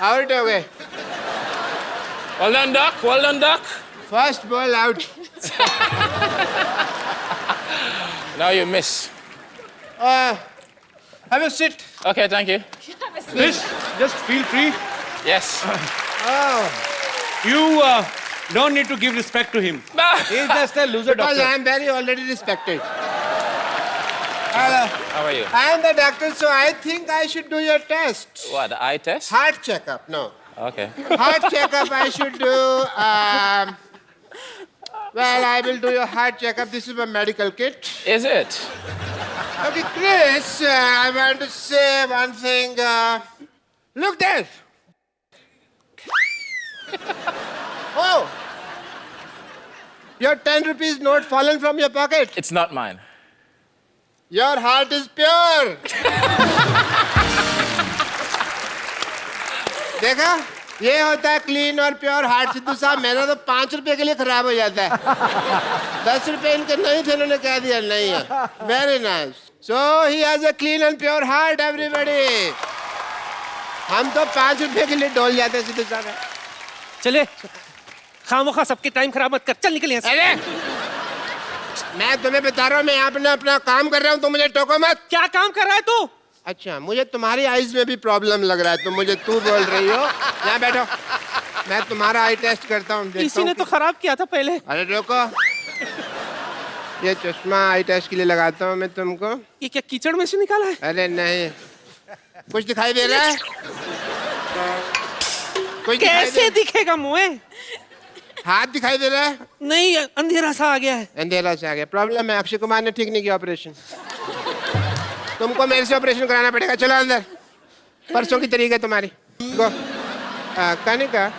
Out हो गए. Well done, Doc. Well done, Doc. First ball out. Now you miss. Have a sit. Okay, thank you. Chris, just feel free. Yes. You don't need to give respect to him. He's just a loser Because doctor. I am very already respected. How are you? I am the doctor, so I think I should do your test. What, the eye test? Heart checkup. No. Okay. Heart checkup I should do. Well, I will do your heart checkup. This is my medical kit. Is it? Okay, Chris, I want to say one thing. Look there. Oh. Your 10 rupees note fallen from your pocket. It's not mine. Your heart is pure. देखा ये होता है clean और pure heart. Sidhu साहब मेरा तो 5 रुपए के लिए खराब हो जाता है. 10 रुपए इनके नहीं थे, इन्होंने कह दिया नहीं है. Very nice. So he has a clean and pure heart everybody. हम तो 5 रुपए के लिए डोल जाते हैं सिद्धू साहब. चले खामोखा सबके टाइम खराब मत कर. चल निकल यहाँ से. अरे मैं तुम्हें बता रहा हूँ, मैं यहाँ अपना काम कर रहा हूँ, तो मुझे टोको मत. क्या काम कर रहा है तू? अच्छा, मुझे तुम्हारी आईज में भी प्रॉब्लम लग रहा है, तो मुझे तू बोल रही हो. यहाँ बैठो, मैं तुम्हारा आई टेस्ट करता हूँ. इसी ने तो खराब किया था पहले. अरे रोको, ये चश्मा आई टेस्ट के लिए लगाता हूँ मैं तुमको. ये क्या कीचड़ में से निकाला है? अरे नहीं, कुछ दिखाई दे रहा है? कुछ कैसे दिखेगा मुँह? हाथ दिखाई दे रहा है? नहीं, अंधेरा सा आ गया है. अंधेरा से आ गया. प्रॉब्लम है, अक्षय कुमार ने ठीक नहीं किया ऑपरेशन. तुमको मेरे से ऑपरेशन कराना पड़ेगा. चलो अंदर, परसों की तरीक है तुम्हारी. Go. Kanika,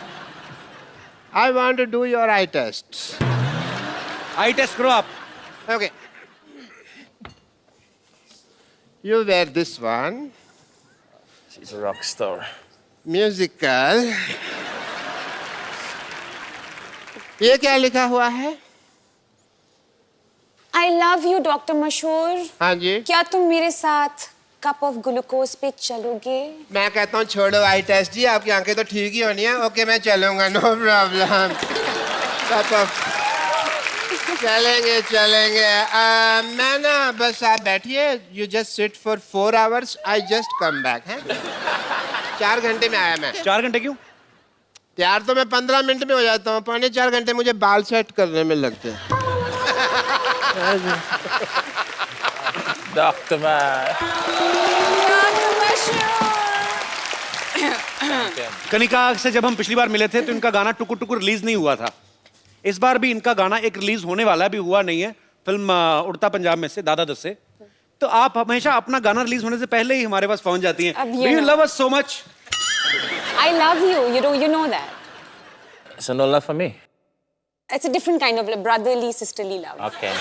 I want to do your eye test. Eye test करो आप. Okay, you wear this one. She's a rock star. Musical. ये क्या लिखा हुआ है? I love you, डॉक्टर मशहूर. हाँ जी. क्या तुम मेरे साथ कप ऑफ ग्लूकोज पे चलोगे? मैं कहता हूँ छोड़ो आई टेस्ट जी, आपकी आंखें तो ठीक ही होनी है. ओके, मैं चलूंगा, नो प्रॉब्लम. चलेंगे चलेंगे. मैं ना बस आप बैठिए. You just sit for 4 hours. I just come back. है 4 घंटे में आया मैं. 4 घंटे क्यों? तैयार तो मैं 15 मिनट में हो जाता हूँ. 3.25 घंटे मुझे बाल सेट करने में लगते हैं. Doctor man. कनिका से जब हम पिछली बार मिले थे तो इनका गाना टुकुर टुकुर रिलीज नहीं हुआ था. इस बार भी इनका गाना एक रिलीज होने वाला है, अभी हुआ नहीं है. फिल्म उड़ता पंजाब में से, दादा दस से. तो आप हमेशा अपना गाना रिलीज होने से पहले ही हमारे पास पहुंच जाती हैं. Do you love us so much? I love you. You know that. So no love for me? It's a different kind of brotherly, sisterly love. Okay.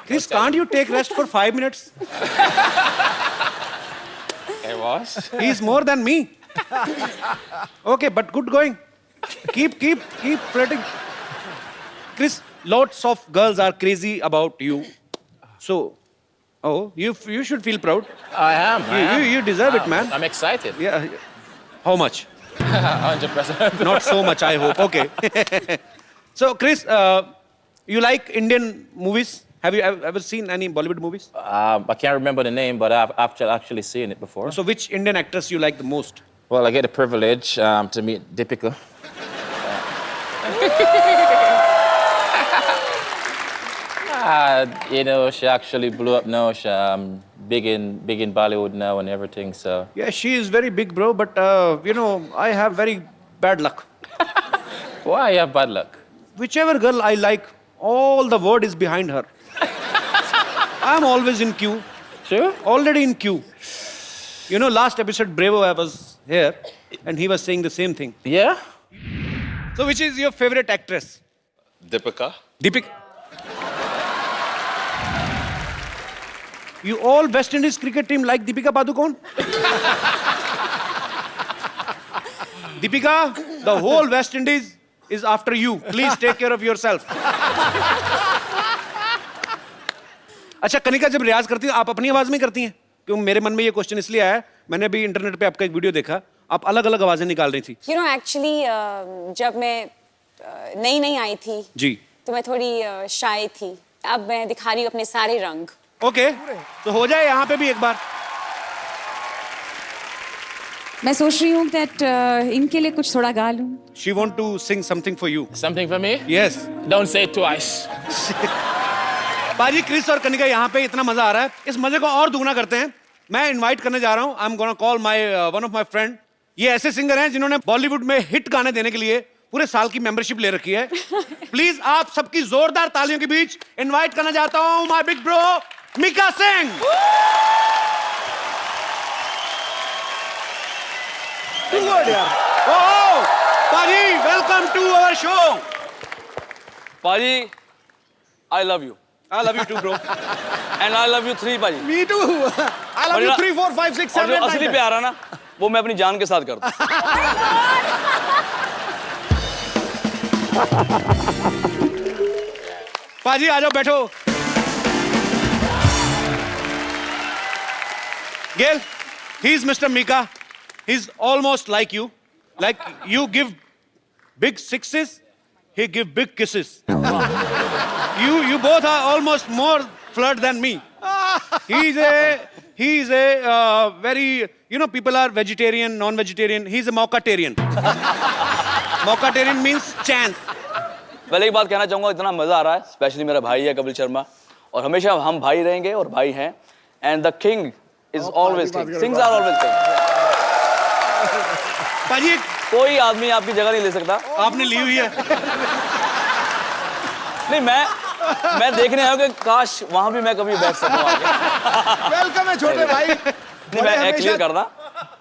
Chris, can't you take rest for 5 minutes? It was. He's more than me. Okay, but good going. Keep flirting. Chris, lots of girls are crazy about you. So, you should feel proud. I am. You deserve it, man. I'm excited. Yeah. How much? 100%. Not so much, I hope. Okay. So, Chris, you like Indian movies? Have you ever seen any Bollywood movies? I can't remember the name, but I've actually seen it before. So, which Indian actress you like the most? Well, I get the privilege to meet Deepika. You know, she actually blew up now. She's big in Bollywood now and everything. So Yeah, she is very big, bro. But I have very bad luck. why you have bad luck? Whichever girl I like, all the word is behind her. I'm always in queue. Sure. Already in queue. You know, last episode, Brevo, I was here, and he was saying the same thing. Yeah. So, which is your favorite actress? Deepika. Deepika. You all West Indies cricket team like Deepika Padukone? Deepika, the whole West Indies is after you. Please take care of yourself. अच्छा कनिका, जब रियाज करती हो आप अपनी आवाज में करती हैं? क्योंकि मेरे मन में ये क्वेश्चन इसलिए आया, मैंने अभी इंटरनेट पे आपका एक वीडियो देखा, आप अलग अलग आवाजें निकाल रही थी। You know, actually, जब मैं नई नई आई थी जी। तो मैं थोड़ी शाय थी। अब मैं दिखा रही हूँ अपने सारे रंग। ओके, तो हो जाए यहाँ पे भी एक बार। मैं सोच रही हूँ that इनके लिए कुछ थोड़ा गा लूँ। She want to sing something for you. Something for me? Yes. Don't say it twice. बाजी, क्रिस और कनिका यहाँ पे इतना मजा आ रहा है, इस मजे को और दुगना करते हैं। मैं इनवाइट करने जा रहा हूँ, I am gonna call my one of my friend. ये ऐसे सिंगर हैं जिन्होंने बॉलीवुड में हिट गाने देने के लिए पूरे साल की मेंबरशिप ले रखी है। प्लीज आप सबकी जोरदार तालियों के बीच इनवाइट करना चाहता हूँ my big bro Mika Singh. Oh paaji, welcome to our show. Paji, I love you. I love you too bro. And I love you 3, Paji. Me too. I love you 3, 4, 5, 6, और 7, जो 8, असली 9. प्यार है ना, वो मैं अपनी जान के साथ करता हूँ। पाजी आ जाओ, बैठो। Gail, he's Mr. Mika. He's almost like you. Like you give big sixes, he give big kisses. You both are almost more flirt than me. He's a very, you know, people are vegetarian, non-vegetarian. He's a Maukatarian. Maukatarian means chance. पहले एक बात कहना चाहूंगा, इतना मजा आ रहा है, specially मेरा भाई है कपिल शर्मा, और हमेशा हम भाई रहेंगे और भाई हैं। And the king is always king, kings are always king. पाजी, कोई आदमी आपकी जगह नहीं ले सकता। आपने ली हुई है। नहीं, मैं देखने आया हूं कि काश वहां भी मैं कभी बैठ सकूं आगे। वेलकम है छोटे भाई। नहीं, मैं क्लियर करना,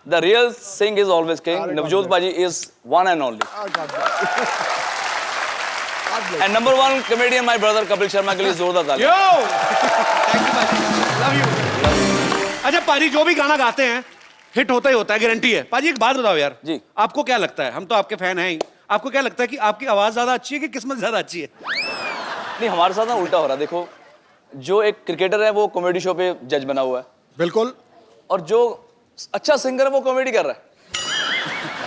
the real Singh is always king. Navjot paaji is one and only. And number 1 comedian my brother Kapil Sharma के लिए जोरदार तालियां। Yo, thank you paaji, love you. अच्छा पाजी, जो भी गाना गाते हैं हिट होता ही होता है, गारंटी है। पाजी एक बात बताओ यार, जी। आपको क्या लगता है, हम तो आपके फैन हैं ही, आपको क्या लगता है कि आपकी आवाज ज्यादा अच्छी है कि किस्मत ज्यादा अच्छी है? नहीं, हमारे साथ ना उल्टा हो रहा है। देखो, जो एक क्रिकेटर है वो कॉमेडी शो पे जज बना हुआ है, बिल्कुल। और जो अच्छा सिंगर है वो कॉमेडी कर रहा है।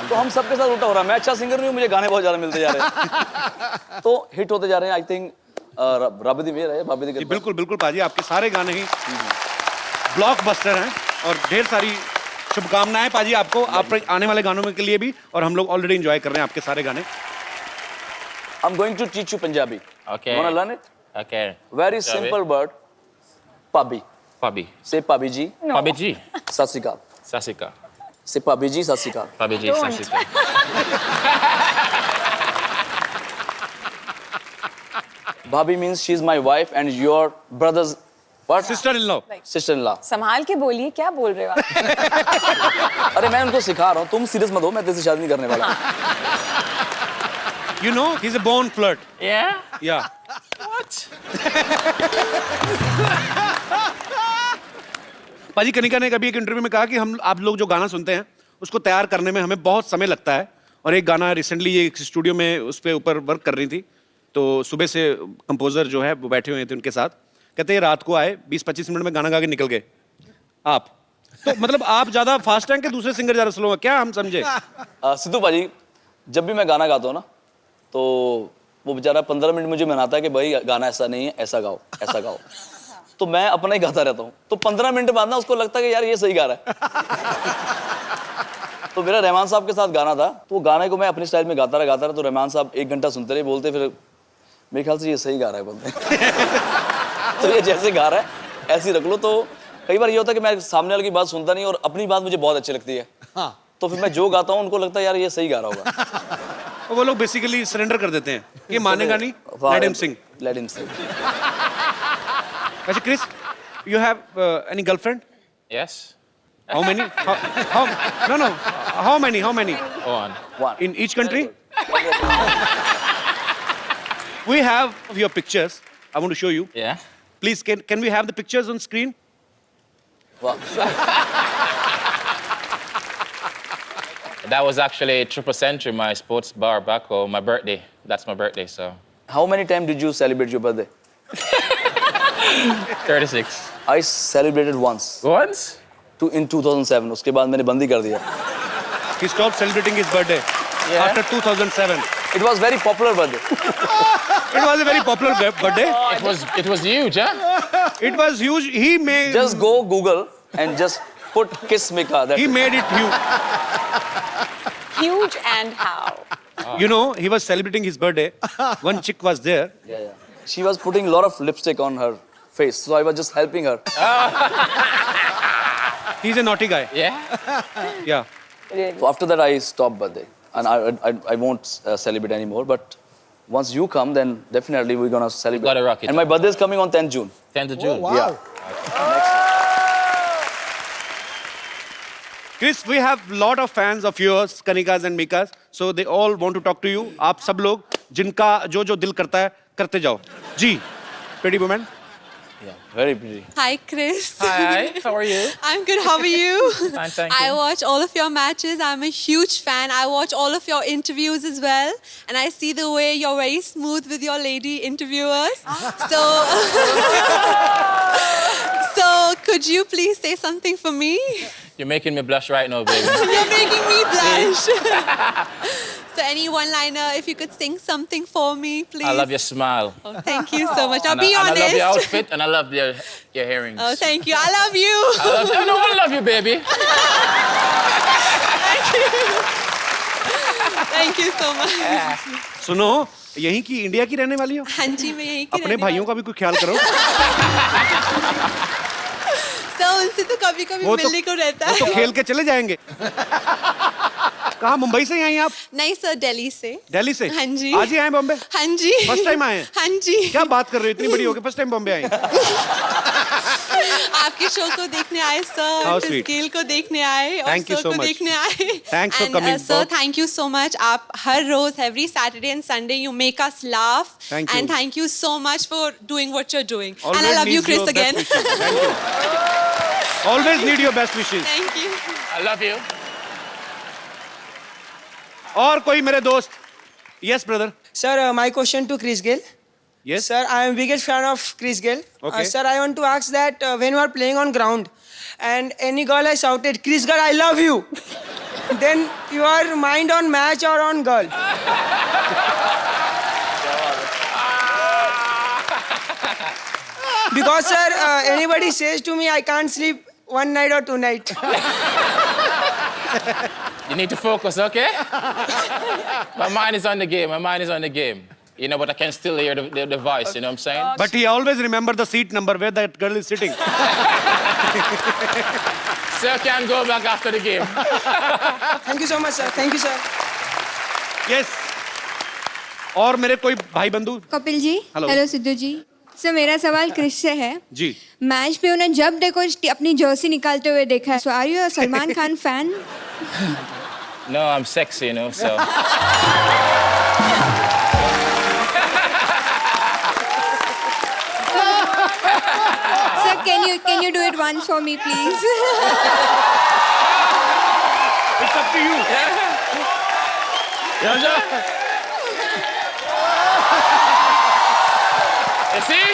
तो हम सबके साथ उल्टा हो रहा है। मैं अच्छा सिंगर नहीं हूँ, मुझे गाने बहुत ज्यादा मिलते जा रहे हैं, तो हिट होते जा रहे हैं। आई थिंक रब दी मेहर है, बाबे दी कृपा। बिल्कुल बिल्कुल पाजी, आपके सारे गाने ही ब्लॉकबस्टर हैं और ढेर सारी शुभकामनाएं पाजी आपको, आप आने वाले गानों में के लिए भी, और हम लोग ऑलरेडी एंजॉय कर रहे हैं आपके सारे गाने। I'm going to teach you Punjabi. Okay. You wanna learn it? Okay. Very Shall we? simple word. Pabi. Pabi. Say Pabi ji. Pabi ji. Sat Sri Akal. Sasika. Say Pabi ji, Sat Sri Akal. Pabi ji, Sasika. Bhabhi means she's my wife and your brother's what? Sister in law. Sister-in-law. संभाल के बोलिए, क्या बोल रहे हो आप? अरे मैं उनको सिखा रहा हूँ, तुम सीरियस मत हो, मैं तेरे से शादी नहीं करने वाला। You know, he's a born flirt. Yeah? Yeah. What? पाजी, कनिका ने कभी एक इंटरव्यू में कहा कि हम आप लोग जो गाना सुनते हैं उसको तैयार करने में हमें बहुत समय लगता है, और एक गाना रिसेंटली ये एक स्टूडियो में उस पे ऊपर वर्क कर रही थी, तो सुबह से कंपोजर जो है वो बैठे हुए थे उनके साथ, कहते हैं रात को आए 20-25 मिनट में गाना गा के निकल गए। आप तो मतलब आप ज्यादा फास्ट हैं कि दूसरे सिंगर ज्यादा स्लो हैं, क्या हम समझे? सिद्धू पाजी, जब भी मैं गाना गाता हूँ ना, तो वो बेचारा 15 मिनट मुझे मनाता है कि भाई गाना ऐसा नहीं है, ऐसा गाओ, ऐसा गाओ। तो मैं अपना ही गाता रहता हूँ, तो 15 मिनट बाद ना उसको लगता है कि यार ये सही गा रहा है। तो मेरा रहमान साहब के साथ गाना था, तो वो गाने को मैं अपने स्टाइल में गाता रहा, तो रहमान साहब 1 घंटा सुनते रहे, बोलते फिर मेरे ख्याल से ये सही गा रहा है, बोलते। तो ये जैसे गा रहा है ऐसे ही रख लो। तो कई बार ये होता है कि मैं सामने वाले की बात सुनता नहीं और अपनी बात मुझे बहुत अच्छी लगती है, तो फिर मैं जो गाता हूँ उनको लगता है यार ये सही गा रहा होगा। और वो लोग बेसिकली सरेंडर कर देते हैं, ये मानेगा नहीं, लेट हिम सिंग। लेट हिम सिंग। अच्छा Chris, you have any girlfriend? Yes? How many? No. How many? One. In each country? We have your pictures. I want to show you. Yeah? Please, can we have the pictures on screen? Wow. That was actually Triple Century, my sports bar back home, my birthday. That's my birthday, so. How many times did you celebrate your birthday? 36. I celebrated once Once? in 2007. उसके बाद मैंने बंद ही कर दिया. He stopped celebrating his birthday after 2007. It was very popular birthday. It was a very popular birthday. It was huge, huh? It was huge. He made Just go Google and just put Kiss Mika. he made it huge. Huge and how? You know, he was celebrating his birthday. One chick was there. Yeah. She was putting a lot of lipstick on her face, so I was just helping her. He's a naughty guy. Yeah? Yeah. So after that, I stopped birthday, and I won't celebrate anymore. But once you come, then definitely we're gonna celebrate. Gotta rock it. And my birthday is coming on 10th June. 10th of June. Wow. Yeah. Chris, we have lot of fans of yours, Kanikas and Mikas. So they all want to talk to you. आप सब लोग जिनका जो जो दिल करता है करते जाओ. जी, pretty woman. Yeah. Very pretty. Hi, Chris. Hi, how are you? I'm good. How are you? Fine, thank I you. watch all of your matches. I'm a huge fan. I watch all of your interviews as well. And I see the way you're very smooth with your lady interviewers. So, so could you please say something for me? You're making me blush right now, baby. You're making me blush. So any one-liner, if you could sing something for me, please. I love your smile. Oh, thank you so much. Now And be I honest. love your outfit and I love your earrings. Oh, thank you. I love you. I love you, baby. Thank you so much. सुनो, यहीं की India की रहने वाली हो? हाँ जी, मैं यहीं की अपने रहने भाइयों का भी कोई ख्याल करो. तो उनसे तो कभी-कभी वो तो मिलने को रहता वो है। तो खेल के चले जाएंगे. कहाँ मुंबई से ही आई आप? नहीं सर, दिल्ली से। दिल्ली से? हाँ जी। आज ही आए बॉम्बे? हाँ जी। First time आए हैं? हाँ जी। क्या बात कर रहे हो? इतनी बड़ी हो गई, फर्स्ट टाइम बॉम्बे आई. आपके शो को देखने आए सर, How क्रिस sweet. गेल को देखने आए और Thank you सर so को much. देखने आए. Thanks for coming. Sir, thank you so much. आप हर रोज, every Saturday and Sunday, you make us laugh. Thank you. And thank you so much for doing what you're doing. Always and I love you, need Chris, your again. best wishes. Thank you. Always need your best wishes. Thank you. I love you. और कोई मेरे दोस्त? Yes, brother. Sir, my question to Chris Gayle. Yes. Sir, I am biggest fan of Chris Gayle. Okay. Sir, I want to ask that when you are playing on ground and any girl has shouted, Chris Gayle, I love you. Then your mind on match or on girl? Because sir, anybody says to me, I can't sleep one night or two night. You need to focus, okay? My mind is on the game. My mind is on the game. You know, but I can still hear the voice, you know what I'm saying? But he always remember the seat number where that girl is sitting. Sir can go back after the game. Thank you so much, sir. Thank you, sir. Yes. और मेरे कोई भाई बंधु? Kapil ji, Hello. Hello Sidhu जी. Sir मेरा सवाल Chris से है. जी. Match पे उन्हें जब देखो अपनी जर्सी निकालते हुए देखा है. So are you a Salman Khan fan? No, I'm sexy, you know, so. Sir, can you do it once for me, please? It's up to you. You see?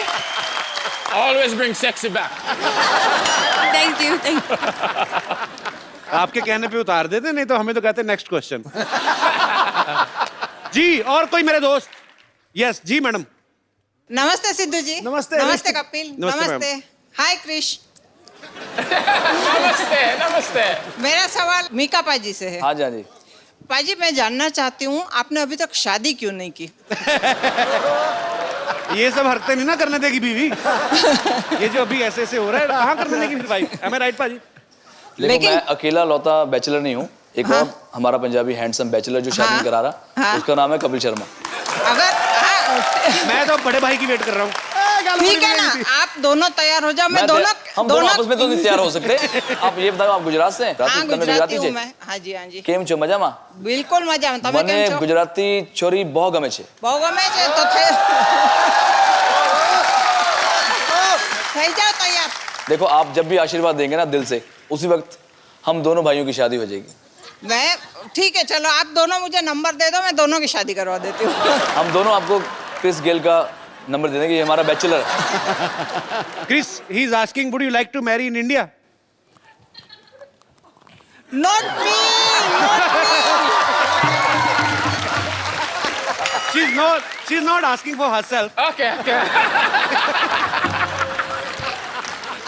Always bring sexy back. Thank you. Thank you. आपके कहने पे उतार देते, नहीं तो हमें तो कहते नेक्स्ट क्वेश्चन. जी, और कोई मेरे दोस्त? यस, जी मैडम. नमस्ते सिद्धू जी. नमस्ते. नमस्ते कपिल. नमस्ते, नमस्ते. हाय क्रिश. Namaste, namaste. मेरा सवाल मीका पाजी से है. हाँ जी, हाँ जी. पाजी, मैं जानना चाहती हूँ आपने अभी तक शादी क्यों नहीं की? ये सब हरकतें नहीं ना करने देगी बीवी. ये जो अभी ऐसे ऐसे हो रहा है, कहाँ करने देगी फिर वाइफ? Am I right, पाजी? लेकिन मैं अकेला लौता बैचलर नहीं हूँ. एक और हमारा पंजाबी हैंडसम बैचलर जो शादी करा रहा, उसका नाम है कपिल शर्मा. अगर मैं तो बड़े भाई की वेट कर रहा हूँ. ठीक है ना, आप दोनों तैयार हो जाओ. मैं दोनों हम दोनों आपस में तो नहीं तैयार हो सकते. आप ये बताओ, आप गुजरात से हैं? हाँ, તમે गुजराती हूँ છે? मैं. हाँ जी, हाँ जी. કેમ છો, મજામાં? બિલકુલ મજામાં. તમે મને કેમ છો? ગુજરાતી છોરી બહુ ગમે છે. બહુ ગમે છે તો થઈ જાઓ તૈયાર. देखो, आप जब भी आशीर्वाद देंगे ना दिल से, उसी वक्त हम दोनों भाइयों की शादी हो जाएगी. मैं ठीक है, चलो आप दोनों मुझे नंबर दे दो, मैं दोनों की शादी करवा देती हूँ. हम दोनों आपको क्रिस गेल का नंबर दे देंगे, ये हमारा बैचलर है। Chris, he is asking, would you like to marry in India? Not me. She's not asking for herself. Okay, okay.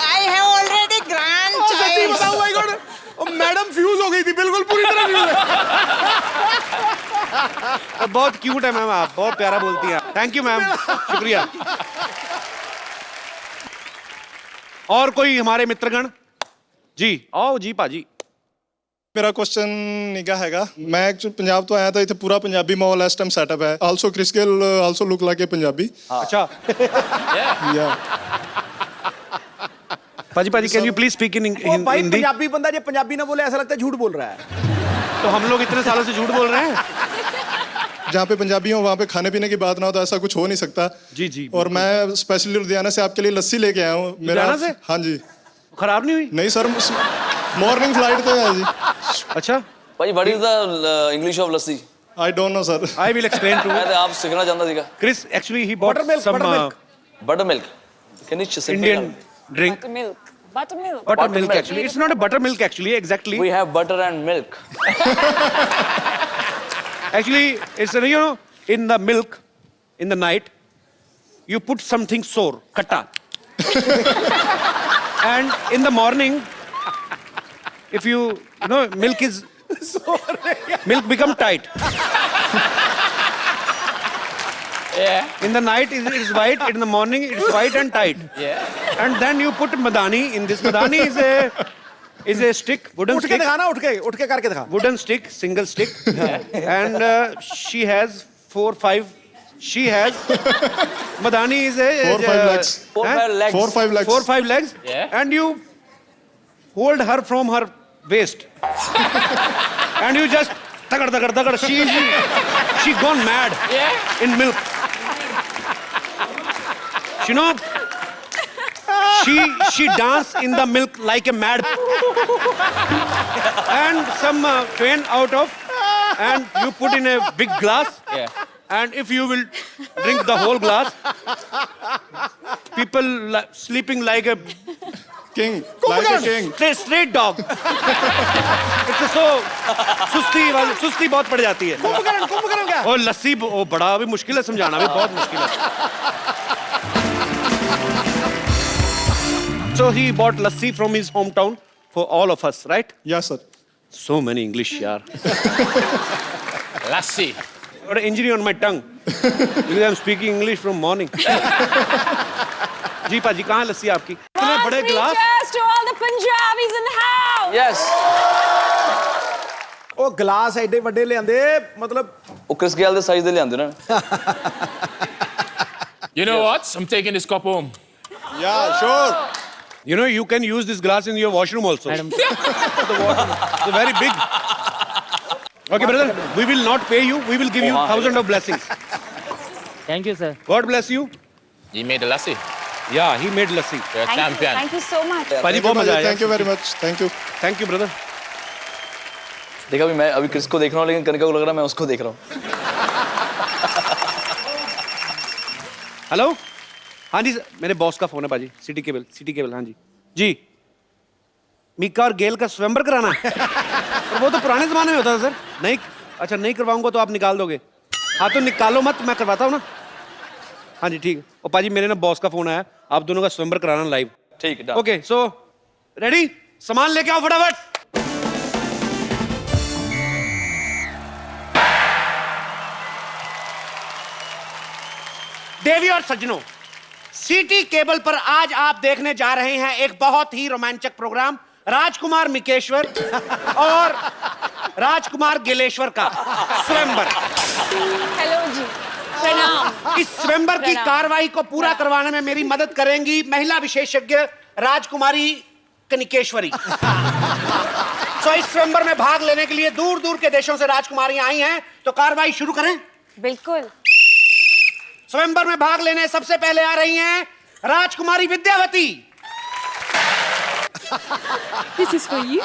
I have already सच्ची grandchild. बताऊं भाई गॉड, मैडम फ्यूज हो गई थी, बिल्कुल पूरी तरह फ्यूज है। बहुत क्यूट है मैम, आप बहुत प्यारा बोलती हैं। थैंक यू मैम, शुक्रिया। और कोई हमारे मित्रगण? जी आओ जी पाजी। मेरा क्वेश्चन निका हैगा, मैं एक्चुअली पंजाब तो आया था, इतने पूरा पंजाबी माहौल इस टाइम सेटअप है। Also Chris Gayle also look like a Punjabi. अच्छा या paaji paaji, can you please speak in ओ भाई हिंदी? पंजाबी बंदा जो पंजाबी ना बोले ऐसा लगता है झूठ बोल रहा है। तो हम लोग इतने सालों से झूठ बोल रहे हैं। जहाँ पे पंजाबी हो वहाँ पे खाने पीने की बात ना हो तो ऐसा कुछ हो नहीं सकता। जी जी। और मैं स्पेशली लुधियाना से आपके लिए लस्सी लेके आया हूँ। लुधियाना से? हाँ जी। खराब नहीं हुई? नहीं सर, मॉर्निंग फ्लाइट तो है जी। अच्छा भाई what is the English of lassi? I don't know sir. I will explain to मैं आप सीखना चाहता सीखा। Chris, actually he bought some buttermilk. Can you Indian drink. Buttermilk. Buttermilk actually. It's not a buttermilk actually, exactly. We have butter and milk. Actually, it's in the milk, in the night, you put something sour, katta. And in the morning, if milk become tight. Yeah. In the night it is white, in the morning it is white and tight. Yeah. And then you put madani in this. Madani is a stick, wooden उठ के stick. दिखाना, उठ के करके दिखा। Wooden stick, single stick. And she has 4-5. She has madani is a 4-5 legs. 4-5 legs. 4-5 legs. 4-5 legs. Yeah. And you hold her from her waist. And you just tagad. She gone mad. Yeah. In milk. You know, she dance in the milk like a mad. And some faint out of, and you put in a big glass. Yeah. And if you will drink the whole glass, people sleeping like a King, like a king. straight dog. It's so सुस्ती बहुत पड़ जाती है। कुंभकर्ण क्या? और लस्सी वो बड़ा भी मुश्किल है समझाना, भी बहुत मुश्किल है। So he bought lassi from his hometown for all of us, right? Yes sir. So many English, यार. Lassi. Got an injury on my tongue because I'm speaking English from morning. जी पाजी, कहाँ है लस्सी आपकी? इतने बड़े गिलास। Cheers to all the Punjabis in the house. Yes. ओ गिलास एडे ਵੱਡੇ ਲਿਆਂਦੇ मतलब ਉਹ ਕ੍ਰਿਸ ਗੇਲ ਦੇ ਸਾਈਜ਼ ਦੇ ਲਿਆਂਦੇ ਨਾ। You know what? I'm taking this cup home. Yeah, sure. You know, you can use this glass in your washroom also. It's very big. Okay, brother, we will not pay you. We will give you 1,000 of blessings. Thank you, sir. God bless you. You made the lassi. Yeah, he made lassi. You're a champion. Thank you so much. पाजी बहुत मजा आया। Thank you very much. Thank you. Thank you, brother. देखा भी, मैं अभी Chris को देख रहा हूँ लेकिन कनिका को लग रहा है मैं उसको देख रहा हूँ। हेलो, हाँ जी, मेरे बॉस का फोन है पाजी। सिटी केबल, हाँ जी। जी, मीका और गेल का स्वयंवर कराना है। और वो तो पुराने जमाने में होता था सर। नहीं, अच्छा नहीं करवाऊंगा तो आप निकाल दोगे? हाँ तो निकालो मत, मैं करवाता हूँ ना। हाँ जी ठीक है। और पाजी मेरे ना बॉस का फोन आया, आप दोनों का स्वयंवर कराना लाइव। ठीक है। Okay, so ready? सामान लेके आओ फटाफट। देवी और सज्जनों, सिटी केबल पर आज आप देखने जा रहे हैं एक बहुत ही रोमांचक प्रोग्राम, राजकुमार मिकेश्वर और राजकुमार गिलेश्वर का स्वयंवर। Hello जी, प्रणाम। इस स्वयंवर की कार्रवाई को पूरा करवाने में मेरी मदद करेंगी महिला विशेषज्ञ राजकुमारी कनिकेश्वरी। तो इस स्वयंवर में भाग लेने के लिए दूर दूर के देशों से राजकुमारियां आई हैं, तो कार्रवाई शुरू करें। बिल्कुल। स्वयंवर में भाग लेने सबसे पहले आ रही हैं राजकुमारी Vidyavati. This is for you.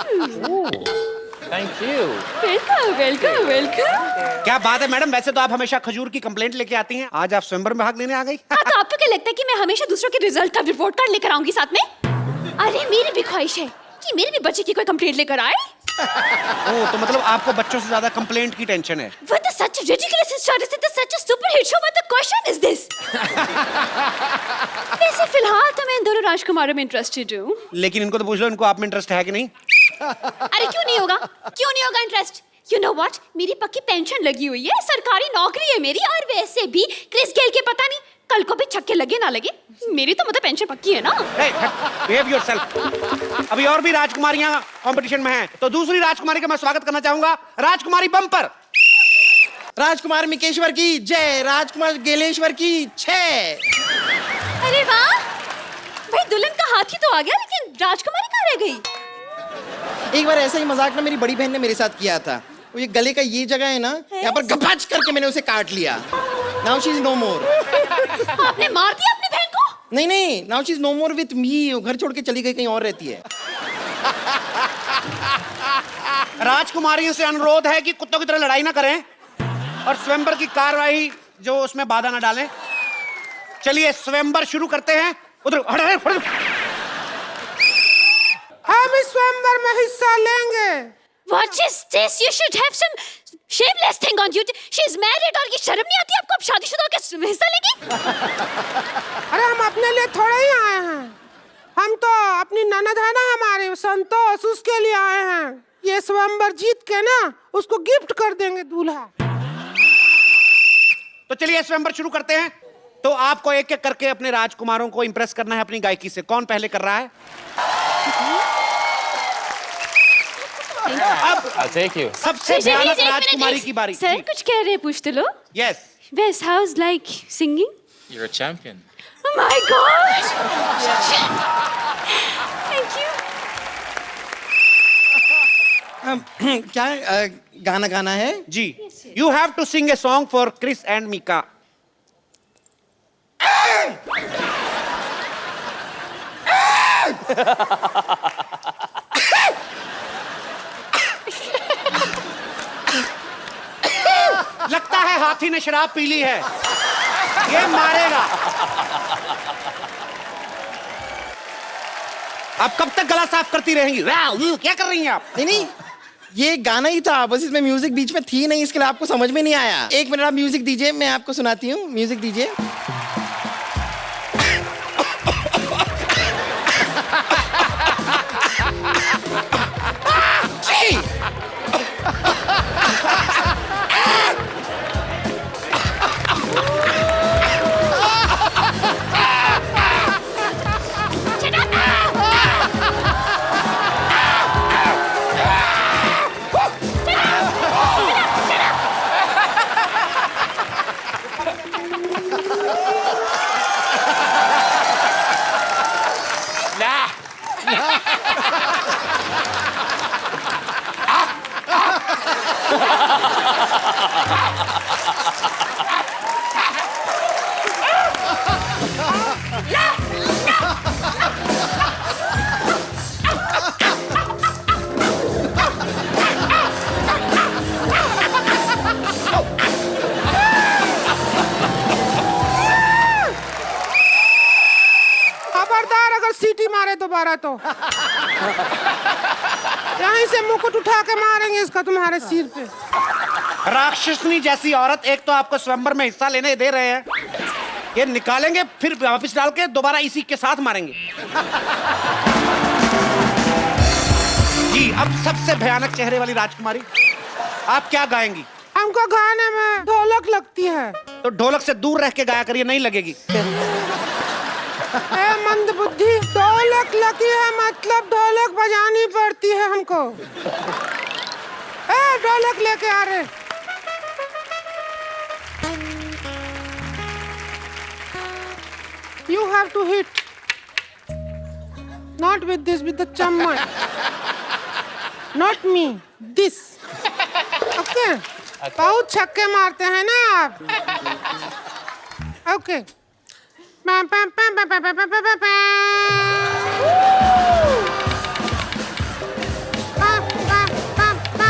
Thank you. Welcome welcome welcome. क्या बात है मैडम, वैसे तो आप हमेशा खजूर की कंप्लेंट लेके आती हैं, आज आप स्वयंवर में भाग लेने आ गई। हाँ, तो आपको क्या लगता है कि मैं हमेशा दूसरों के रिजल्ट का रिपोर्ट कार्ड लेकर आऊंगी साथ में? अरे मेरी भी ख्वाहिश है कि मेरे भी बच्चे की कोई कंप्लेंट लेकर आए। ओह, तो मतलब आपको बच्चों से ज्यादा कंप्लेंट की टेंशन है। With such a ridiculous status, it is such a super hit show. What the question is this? वैसे फिलहाल तो मैं इन दोनों राजकुमारों में इंटरेस्टेड हूँ। लेकिन इनको तो पूछ लो, इनको आप में इंटरेस्ट है कि नहीं? अरे क्यों नहीं होगा? क्यों नहीं होगा इंटरेस्ट? You know what? मेरी पक्की पेंशन लगी हुई है, सरकारी नौकरी है मेरी, और वैसे भी क्रिस गेल के पता नहीं कल को भी छक्के लगे ना लगे, मेरी तो मतलब पेंशन पक्की है ना। Behave yourself। अभी और भी राजकुमारियां कंपटीशन में हैं, तो दूसरी राजकुमारी का मैं स्वागत करना चाहूंगा, राजकुमारी बम्पर। राजकुमार मिकेश्वर की जय, राजकुमार गेलेश्वर की छः। अरे वाह, भाई दुल्हन का हाथी तो आ गया, लेकिन राजकुमारी कहाँ रह गई? एक बार ऐसा ही मजाक ना मेरी बड़ी बहन ने मेरे साथ किया था। वो ये गले का ये जगह है ना, यहाँ पर गपाच करके मैंने उसे काट लिया। Now she is no more। आपने मार दिया अपनी बहन को? नहीं नहीं, now she is no more with me। वो घर छोड़ के चली गई, कहीं और रहती है। राजकुमारियों से अनुरोध है कि कुत्तों की तरह लड़ाई ना करें और स्वयंवर की कार्रवाई जो उसमें बाधा ना डालें। चलिए स्वयंवर शुरू करते हैं। उधर हम इस स्वयंवर में हिस्सा लेंगे। What is this? You should have some shameless thing on you. She is married और ये शर्म नहीं आती आपको? अब शादीशुदा होकर हिस्सा लेगी? अरे हम अपने लिए थोड़े ही आए हैं, हम तो अपनी ननद है ना हमारे संतोष, उसके लिए आए हैं। ये स्वयंवर जीत के ना उसको गिफ्ट कर देंगे दूल्हा। तो चलिए स्वयंवर शुरू करते हैं। तो आपको एक एक करके अपने राजकुमारों को इंप्रेस करना है अपनी गायकी से। कौन पहले कर रहा है? अब I'll take you. सबसे भयानक राजकुमारी की बारी। सर कुछ कह रहे हैं, पूछते लो। Yes. Wes, how's like singing? You're a champion. Oh my God! Thank you. क्या गाना गाना है? जी, you have to sing a song for Chris and Mika. लगता है हाथी ने शराब पी ली है, ये मारेगा। आप कब तक गला साफ करती रहेंगी? क्या कर रही हैं आप? नहीं, ये गाना ही था, बस इसमें म्यूजिक बीच में थी नहीं, इसके लिए आपको समझ में नहीं आया। एक मिनट आप म्यूजिक दीजिए, मैं आपको सुनाती हूँ। म्यूजिक दीजिए। सीटी मारे दोबारा तो यहीं से मुकुट उठा के मारेंगे इसका तुम्हारे सिर पे। राक्षसनी जैसी औरत, एक तो आपको स्वयंवर में हिस्सा लेने दे रहे हैं, ये निकालेंगे फिर वापस डाल के दोबारा इसी के साथ मारेंगे। जी, अब सबसे भयानक चेहरे वाली राजकुमारी, आप क्या गाएंगी? हमको गाने में ढोलक लगती है। तो ढोलक से दूर रह के गाया करिए, नहीं लगेगी। ए मंद बुद्धि, ढोलक लगी है मतलब ढोलक बजानी पड़ती है हमको। ए ढोलक लेके आ रहे। You have to hit, not with this, with the chamman, not me, this. Okay? बहुत छक्के मारते हैं ना आप। Okay. Pam pam pam pam pam pam pam pam pam. Pam pam pam pam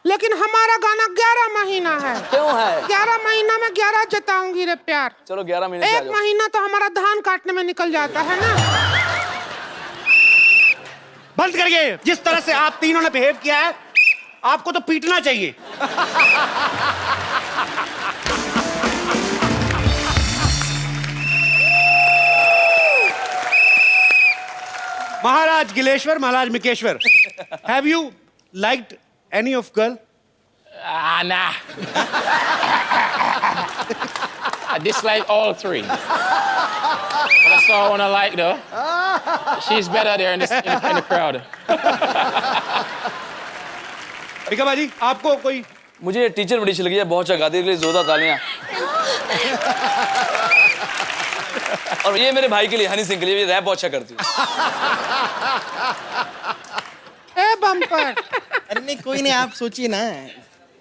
लेकिन हमारा गाना 11 महीना है। क्यों है? 11 महीना में 11 जताऊंगी रे प्यार। चलो 11 महीने से आ एक जाओ। महीना तो हमारा धान काटने में निकल जाता है ना। बंद करिए। जिस तरह से आप तीनों ने बिहेव किया है, आपको तो पीटना चाहिए। Maharaj Gileshwar, Maharaj Mikeshwar, have you liked any of girl? Nah. I dislike all three. But that's all I want to like, though. She's better there in the crowd. Mika बाजी, आपको कोई? मुझे टीचर बड़ी अच्छी लगी है, बहुत अच्छा गाती है, इसलिए जोरदार तालियां। और ये मेरे भाई के लिए, हनी सिंह के लिए, ये रैप बहुत अच्छा करती है। ए बम्पर, अरे नहीं, कोई नहीं, आप सोचिए ना।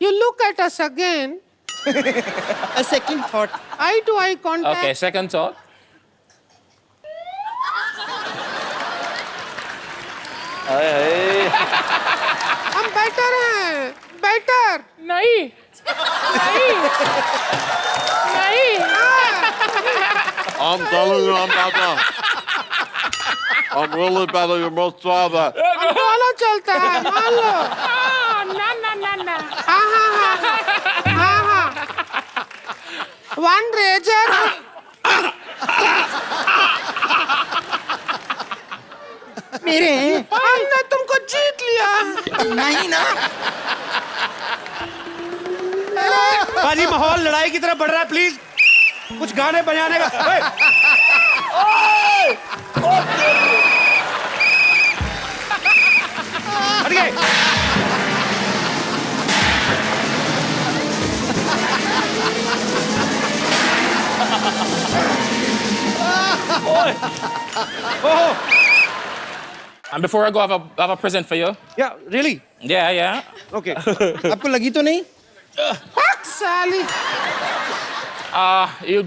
you look at us again. A second thought. Eye to eye contact. Okay, second thought. हाय हाय। हम बेटर हैं, बेटर। नहीं। नहीं। नहीं। I'm telling you, I'm better. I'm really better. You must try that. मानो चलता है, मान लो। हाँ। One razor. मेरे हमने तुमको जीत लिया। नहीं ना। बाजी, माहौल लड़ाई की तरफ बढ़ रहा है, प्लीज कुछ गाने बजाने का। हट गए। And before I go, I have a present for you. Yeah, really? Yeah. Okay. आपको लगी तो नहीं? Fuck, साली। You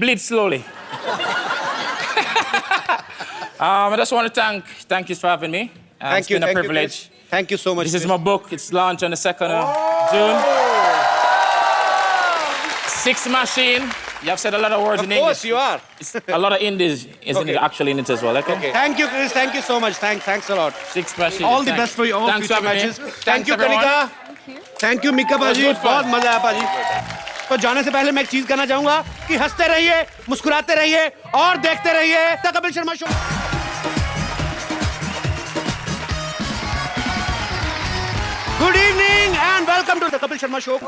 bleed slowly. I just want to thank you for having me. It's been a privilege. Thank you so much. This is my book. It's launched on the 2nd of June. Six Machine. You have said a lot of words in English. Of course you are. It's a lot of Indies is actually in it as well. Okay. Thank you, Chris. Thank you so much. Thanks a lot. Six Machine. All the best for you all Thanks future for having matches. me. Thank you, everyone. Kanika. Thank you, Mika बाजी। good fun. बहुत मजा आया बाजी। तो जाने से पहले मैं एक चीज कहना चाहूंगा कि हंसते रहिए, मुस्कुराते रहिए और देखते रहिए the Kapil Sharma show. Good evening and welcome to the Kapil Sharma show.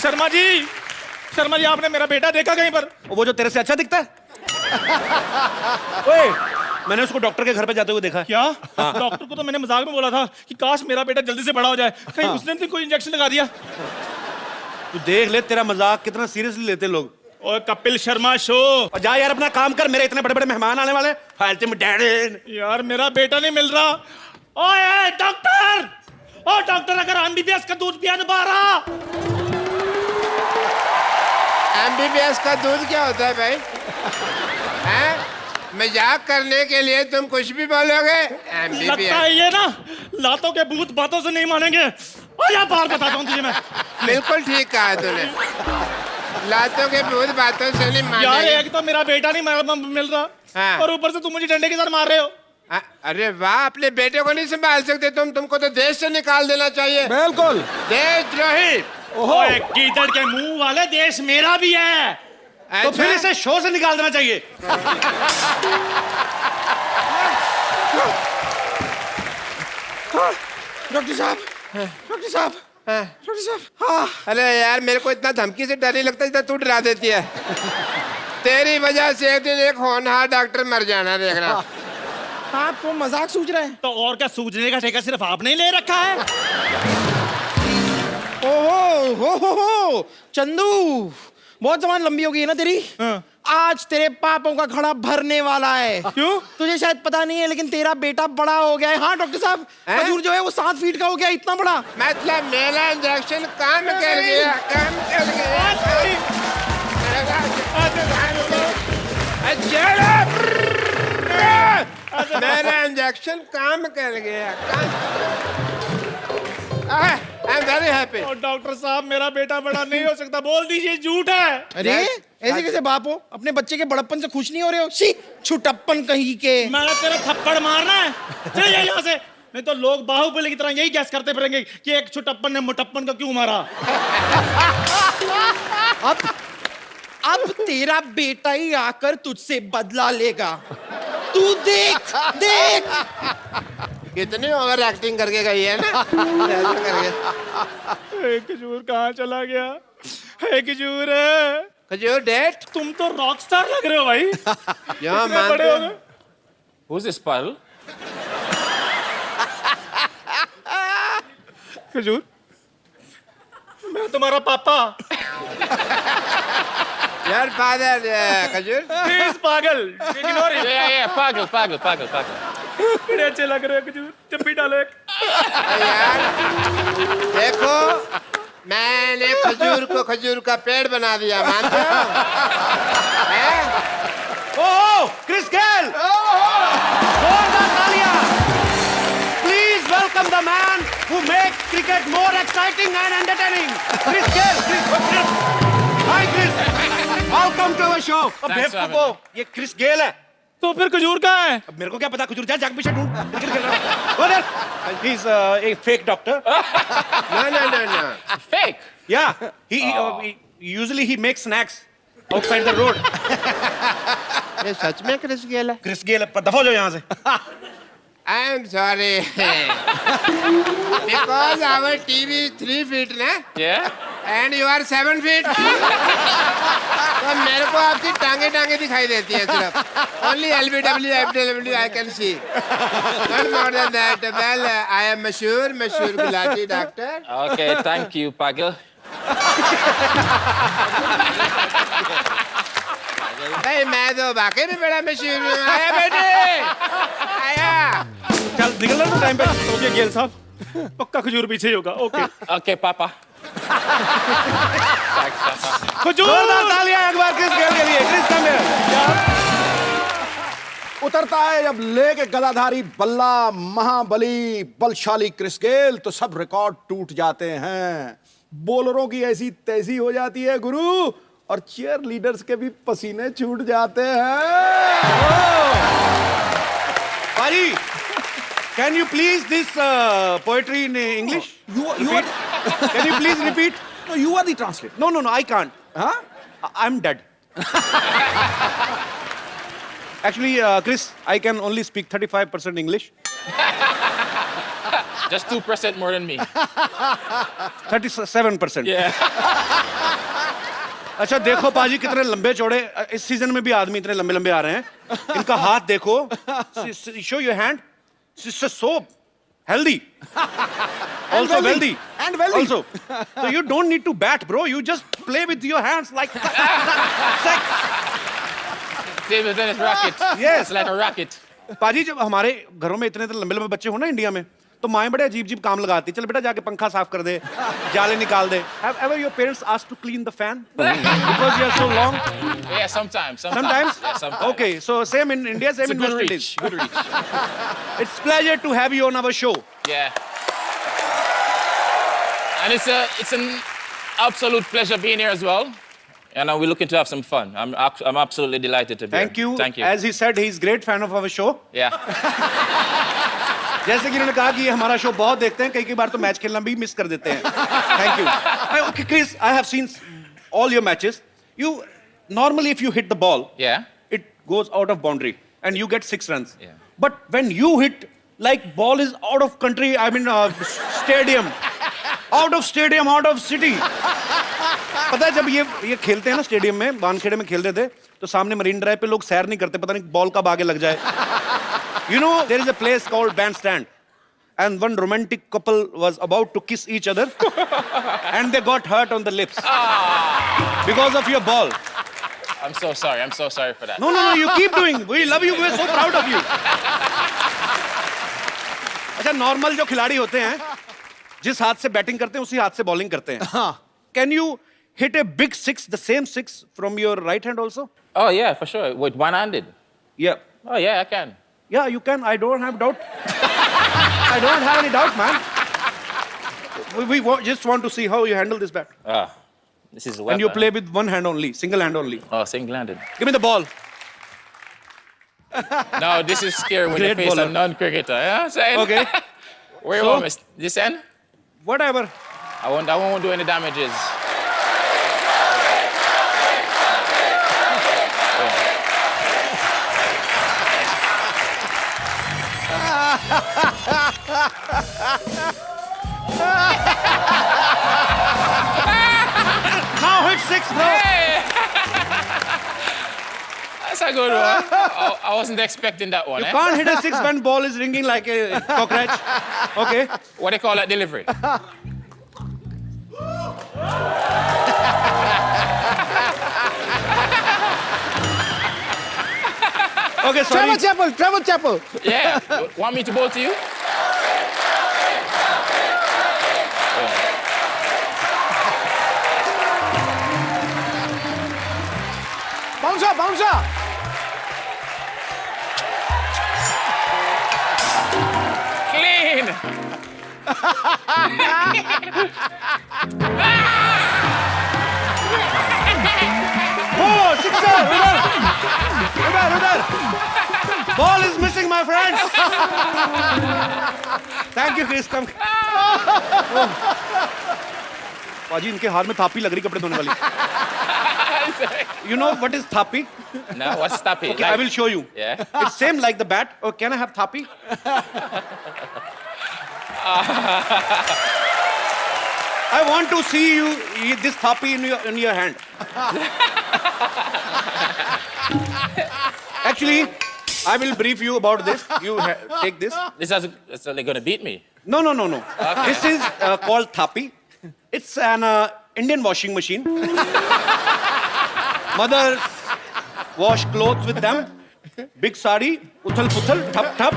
Sharma ji, आपने मेरा बेटा देखा कहीं पर? वो जो तेरे से अच्छा दिखता है? ओए, मैंने उसको डॉक्टर के घर पे जाते हुए देखा। क्या? डॉक्टर को तो मैंने मजाक में बोला था कि काश मेरा बेटा जल्दी से बड़ा हो जाए, कहीं उसने भी कोई इंजेक्शन लगा दिया। तू देख ले तेरा मजाक कितना सीरियसली लेते लोग। ओए कपिल शर्मा शो। और जा यार अपना काम कर, मेरे इतने बड़े बड़े मेहमान आने वाले। फालतू में डैडी। यार मेरा बेटा नहीं मिल रहा। ओए डॉक्टर, ओ डॉक्टर, अगर एमबीबीएस का दूध पिया दोबारा। MBBS का दूध क्या होता है भाई? हैं? मजाक करने के लिए तुम कुछ भी बोलोगे? लगता है ये ना लातों के भूत बातों से नहीं मानेंगे। या बार बताता हूँ तुझे मैं। बिल्कुल ठीक कहा तूने। लातों के भूत बातों से नहीं मानेंगे। यार एक तो मेरा बेटा नहीं मिल रहा, हाँ। और ऊपर से तुम मुझे डंडे के साथ मार रहे हो। अरे वाह, अपने बेटे को नहीं संभाल सकते तुमको तो देश से निकाल देना चाहिए। बिल्कुल। देशद्रोही। ओहो, कीचड़ के मुंह वाले, देश मेरा भी है। तो फिर इसे शो से निकाल देना चाहिए। डॉक्टर साहब, डॉक्टर साहब, डॉक्टर साहब। हाँ। अरे यार, मेरे को इतना धमकी से डर नहीं लगता जितना तू डरा देती है। तेरी वजह से एक दिन एक होनहार डॉक्टर मर जाना, देखना। आप तो मजाक सूझ रहे हैं। तो और क्या सूझने का ठेका सिर्फ आपने ही ले रखा है? ओहो हो, चंदू, बहुत जबान लंबी हो गई है ना तेरी। आज तेरे पापों का घड़ा भरने वाला है। क्यों? तुझे शायद पता नहीं है, लेकिन तेरा बेटा बड़ा हो गया है। हाँ डॉक्टर साहब, खजूर जो है वो 7 फीट का हो गया, इतना बड़ा। मतलब मेरा इंजेक्शन काम कर गया, काम कर गया। मेरा इंजेक्शन इंजेक्शन काम कर गया आई एम वेरी हैप्पी। और डॉक्टर साहब मेरा बेटा बड़ा नहीं हो सकता, बोल दीजिए झूठ है। अरे ऐसे कैसे बाप हो, अपने बच्चे के बड़प्पन से खुश नहीं हो रहे हो? शी, छुटप्पन कहीं के। मैंने तेरा थप्पड़ मारना है, चल जा यहाँ से। नहीं तो लोग बाहुबली की तरह यही गैस करते फिरेंगे कि एक छुटप्पन ने मुटप्पन को क्यों मारा। अब तेरा बेटा ही आकर तुझसे बदला लेगा, तू देख देख। कितनी ओवर एक्टिंग करके गई है ना। खजूर कहाँ चला गया? खजूर है, खजूर डेट। तुम तो रॉक स्टार लग रहे हो भाई। यहाँ इतने बड़े हो गए। Who's this Parul? खजूर, मैं तुम्हारा पापा। यार फादर खजूर। प्लीज पागल, इग्नोर इट। Yeah, पागल। बड़े अच्छे लग रहे हो खजूर, जब भी डालो एक। यार देखो, मैंने खजूर को खजूर का पेड़ बना दिया, मानते हो? ओह, क्रिस गेल! जोरदार तालियां! Please welcome the man who makes cricket more exciting and entertaining. Chris Gale. Hi Chris. Welcome to our show. अब Thanks, बेवकूफो, ये क्रिस गेल है। तो फिर खजूर कहाँ है? अब मेरे को क्या पता, खजूर जा जाग पीछे ढूंढ। क्रिकेट खेल रहा है। He's a fake doctor. No. Fake. Yeah, he usually he makes snacks outside the road. ये सच में क्रिस गेल है? क्रिस गेल, दफा हो जाओ यहाँ से। I am sorry. Because our TV is 3 feet ना? Yeah. And you are 7 feet. तो मेरे को आपकी टांगे दिखाई देती है सिर्फ। Only LBW, FW I can see. Not more than that. Well, I am Mashur Gulati doctor. Okay, thank you, Pagal. भाई मैं तो वाकई में बड़ा मशहूर हूँ। आया बेटे, आया। चल निकल रहा टाइम पे। ओके गेल साहब, पक्का खजूर पीछे ही होगा। Okay Okay, Papa. Thanks, Papa. खजूर। जोरदार तालियां एक बार क्रिस गेल के लिए। Chris come here. उतरता है जब लेके गदाधारी बल्ला महाबली बलशाली क्रिस गेल, तो सब रिकॉर्ड टूट जाते हैं। बॉलरों की ऐसी तैसी हो जाती है गुरु, और चीयर लीडर्स के भी पसीने छूट जाते हैं। भाई, can you please this poetry in English? You are, Can you please repeat? no, you are the translator. No, I can't. Huh? I'm dead. Actually, Chris, I can only speak 35% English. Just 2% more than me. 37%. Yeah. अच्छा देखो पाजी कितने लंबे चौड़े इस season में भी आदमी इतने लंबे लंबे आ रहे हैं। इनका हाथ देखो, show your hand, so healthy, also wealthy, and wealthy. Also, so you don't need to bat, bro. You just play with your hands like sex. Same as tennis racket. Yes. It's like a racket. पाजी जब हमारे घरों में इतने लंबे लंबे बच्चे हो ना इंडिया में, तो माएं बड़े अजीब काम लगाती। चल बेटा जाके पंखा साफ कर दे, जाले निकाल दे। Have ever your parents asked to clean the fan because you are so long? Yeah, sometimes. Sometimes? Yeah, sometimes. Okay, so same in India, same It's a in good West reach. Indies. Good reach. It's pleasure to have you on our show. Yeah. And it's an absolute pleasure being here as well. And we're looking to have some fun. I'm absolutely delighted to be Thank here. you. Thank you. As he said, he's great fan of our show. Yeah. जैसे कि उन्होंने कहा कि ये हमारा show बहुत देखते हैं, कई बार तो मैच खेलना भी मिस कर देते हैं। Thank you. Okay, Chris, I have seen all your matches. You normally if you hit the ball, Yeah. it goes out of boundary and you get 6 runs. Yeah. But when you hit, like ball is out of country, I mean stadium, out of stadium, out of city. पता है जब ये खेलते हैं ना stadium में, वानखेड़े में खेलते थे, तो सामने मरीन ड्राइव पे लोग सैर नहीं करते, पता नहीं बॉल कब आगे लग जाए। You know, there is a place called Bandstand, and one romantic couple was about to kiss each other, and they got hurt on the lips because of your ball. I'm so sorry. I'm so sorry for that. No, you keep doing. We love you. We're so proud of you. अच्छा, normal जो खिलाड़ी होते हैं, जिस हाथ से batting करते हैं उसी हाथ से बॉलिंग करते हैं। हाँ। Can you hit a big 6, the same 6 from your right hand also? Oh, yeah, for sure. With one-handed? Yeah. Oh, yeah, I can. Yeah, you can. I don't have doubt. I don't have any doubt, man. Just want to see how you handle this bat. This is And you play with one hand only, single hand only. Oh, single-handed. Give me the ball. No, this is scary when you Great face a bowler. non-cricketer. Yeah, saying. Okay. Where you So- want me? This end? Whatever. I won't do any damages. Now hit six, bro. That's a good one. I wasn't expecting that one. You eh? can't hit a six when ball is ringing like a cockroach. Okay. What do you call that delivery? Okay, sorry. Trevor Chappell. Yeah. Want me to bowl to you? Bouncer. Clean. Oh, sixer. Udar. Ball is missing, my friend. Thank you, Chris. Come. पाजी इनके हाथ में थापी लग रही कपड़े धोने वाली. You know what is thapi? No, what's tappy? Okay, I will show you. Yeah. It's same like the bat. Oh, can I have thapi? I want to see you eat this thapi in your hand. Actually, I will brief you about this. You take this. This is they're gonna beat me. No. This is called thapi. It's an Indian washing machine. Mothers wash clothes with them. Big sari, uthal-puthal, thap.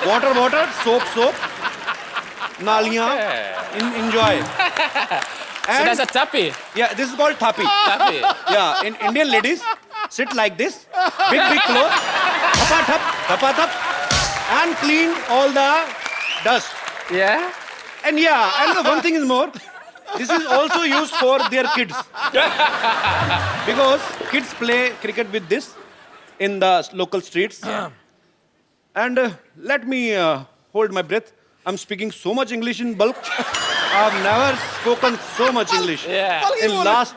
Water, soap. Naliyan, enjoy. So that's a tappy. Yeah, this is called thapi. Tappy. Yeah, in Indian ladies sit like this, big clothes, thapa, and clean all the dust. Yeah. And the one thing is more, this is also used for their kids. Because kids play cricket with this in the local streets. And let me hold my breath. I'm speaking so much English in bulk. I've never spoken so much English Yeah. in last